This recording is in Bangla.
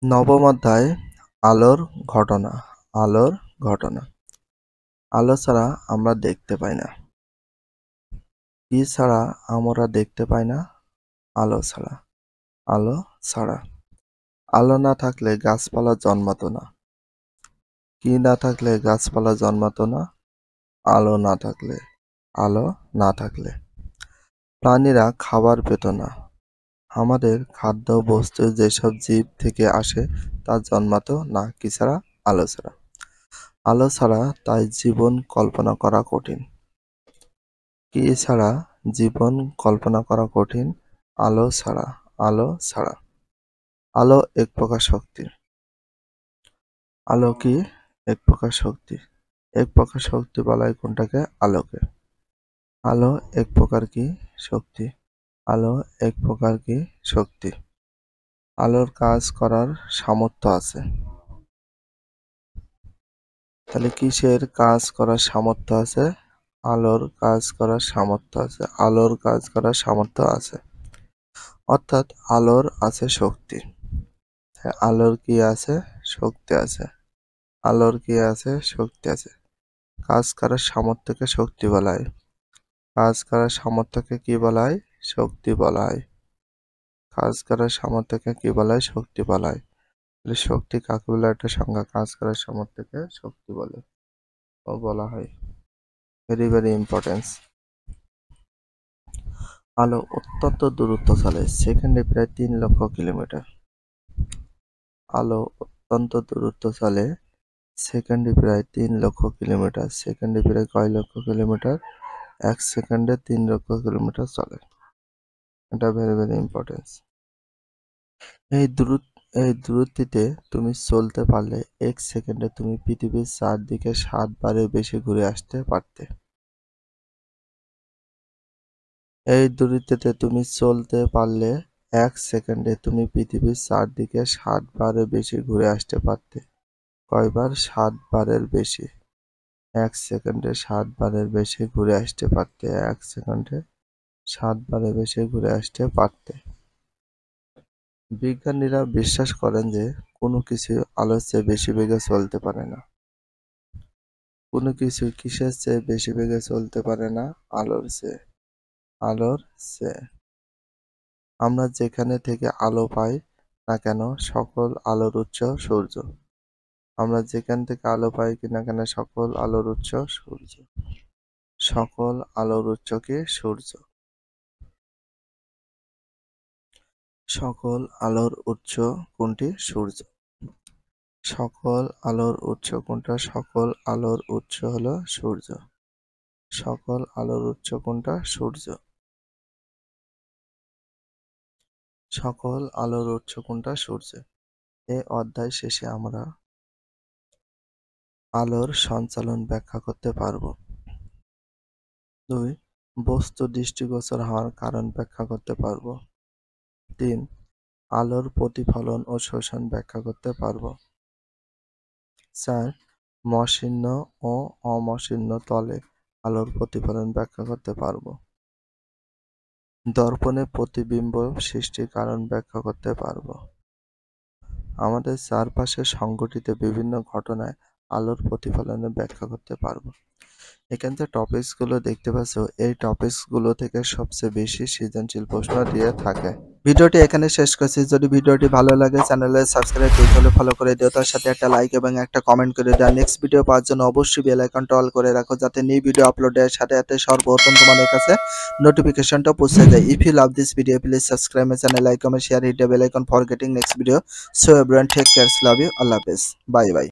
নবম অধ্যায় আলোর ঘটনা। আলোর ঘটনা। আলো ছাড়া আমরা দেখতে পাই না। কি ছাড়া আমরা দেখতে পাই না? আলো ছাড়া। আলো ছাড়া। আলো না থাকলে গাছপালা জন্মাতো না। কি না থাকলে গাছপালা জন্মাতো না? আলো না থাকলে। আলো না থাকলে প্রাণীরা খাবার পেত না। আমাদের খাদ্য বস্তু যেসব জীব থেকে আসে তা জন্মাতো না কি ছাড়া? আলো ছাড়া। আলো ছাড়া তাই জীবন কল্পনা করা কঠিন। কি ছাড়া জীবন কল্পনা করা কঠিন? আলো ছাড়া। আলো ছাড়া। আলো এক প্রকার শক্তি। আলো কি? এক প্রকার শক্তি। এক প্রকার শক্তি বলা হয় কোনটাকে? আলোকে। আলো এক প্রকার কি? শক্তি। আলো এক প্রকার কি? শক্তি। আলোর কাজ করার সামর্থ্য আছে। তাহলে কিসের কাজ করার সামর্থ্য আছে? আলোর কাজ করার সামর্থ্য আছে। আলোর কাজ করার সামর্থ্য আছে। অর্থাৎ আলোর আছে শক্তি। আলোর কি আছে? শক্তি আছে। আলোর কি আছে? শক্তি আছে। কাজ করার সামর্থ্যকে শক্তি বলা হয়। কাজ করার সামর্থ্যকে কি বলা হয়? শক্তি বলা হয়। কাজ করার সামর্থ্যকে কি বলা হয়? শক্তি বলা হয়। তাহলে শক্তি কাকে বলে? একটা সংজ্ঞা। কাজ করার সামর্থ্যকে শক্তি বলে ও বলা হয়। Very very importance. আলো অত্যন্ত দূরত্ব চলে, সেকেন্ডে প্রায় 3 লক্ষ কিলোমিটার। আলো অত্যন্ত দূরত্ব চলে, সেকেন্ডে প্রায় 3 লক্ষ কিলোমিটার। সেকেন্ডে প্রায় কয় লক্ষ কিলোমিটার? 1 সেকেন্ডে 3 লক্ষ কিলোমিটার চলে। এটা ভেরি ভেরি ইম্পর্টেন্স। এই দূরত্বে তুমি চলতে পারলে 1 সেকেন্ডে তুমি পৃথিবীর চারদিকে 7 বারের বেশি ঘুরে আসতে পারতে। এই দূরত্বে তুমি চলতে পারলে 1 সেকেন্ডে তুমি পৃথিবীর চারদিকে 7 বারের বেশি ঘুরে আসতে পারতে। কয়বার? 7 বারের বেশি। 1 সেকেন্ডে 7 বারের বেশি ঘুরে আসতে পারতে। 1 সেকেন্ডে 7 বারের বেশি ঘুরে আসতে পারতে। বিজ্ঞানীরা বিশ্বাস করেন যে কোনো কিছু আলোর চেয়ে বেশি বেগে চলতে পারে না। কোনো কিছু কিসের চেয়ে বেশি বেগে চলতে পারে না? আলোর চেয়ে। আলোর চেয়ে। আমরা যেখানে থেকে আলো পাই না কেন সকল আলোর উৎস সূর্য। আমরা যেখান থেকে আলো পাই না কেন সকল আলোর উৎস সূর্য। সকল আলোর উৎস কি? সূর্য। সকল আলোর উৎস কোনটি? সূর্য। সকল আলোর উৎস কোনটা? সকল আলোর উৎস হলো সূর্য। সকল আলোর উৎস কোনটা? সূর্য। সকল আলোর উৎস কোনটা? সূর্য। এই অধ্যায় শেষে আমরা আলোর সঞ্চালন ব্যাখ্যা করতে পারব। 2. বস্তু দৃষ্টিগোচর হওয়ার কারণ ব্যাখ্যা করতে পারব। 3. আলোর প্রতিফলন ও শোষণ ব্যাখ্যা করতে পারব। 4. মসৃণ ও অমসৃণ তলে আলোর প্রতিফলন ব্যাখ্যা করতে পারব। দর্পণে প্রতিবিম্ব সৃষ্টির কারণ ব্যাখ্যা করতে পারব। আমাদের চারপাশে সংঘটিত বিভিন্ন ঘটনায় আলোর প্রতিফলনের ব্যাখ্যা করতে পারব। এখানে যে টপিকস গুলো দেখতে পাচ্ছ, এই টপিকস গুলো থেকে সবচেয়ে বেশি সৃজনশীল প্রশ্ন দিয়ে থাকে। ভিডিওটি এখানে শেষ করছি। যদি ভিডিওটি ভালো লাগে চ্যানেলে সাবস্ক্রাইব করতে হলে ফলো করে দিও, তার সাথে একটা লাইক এবং একটা কমেন্ট করে দাও। নেক্সট ভিডিও পাওয়ার জন্য অবশ্যই বেল আইকনটা অল করে রাখো, যাতে নিউ ভিডিও আপলোডের সাথে সাথে সর্বপ্রথম তোমাদের কাছে নোটিফিকেশনটা পৌঁছে যায়। If you love this video please subscribe my channel, like, comment, share, hit the bell icon for getting next video. So everyone take care, love you, আল্লাহ হাফেজ, বাই বাই।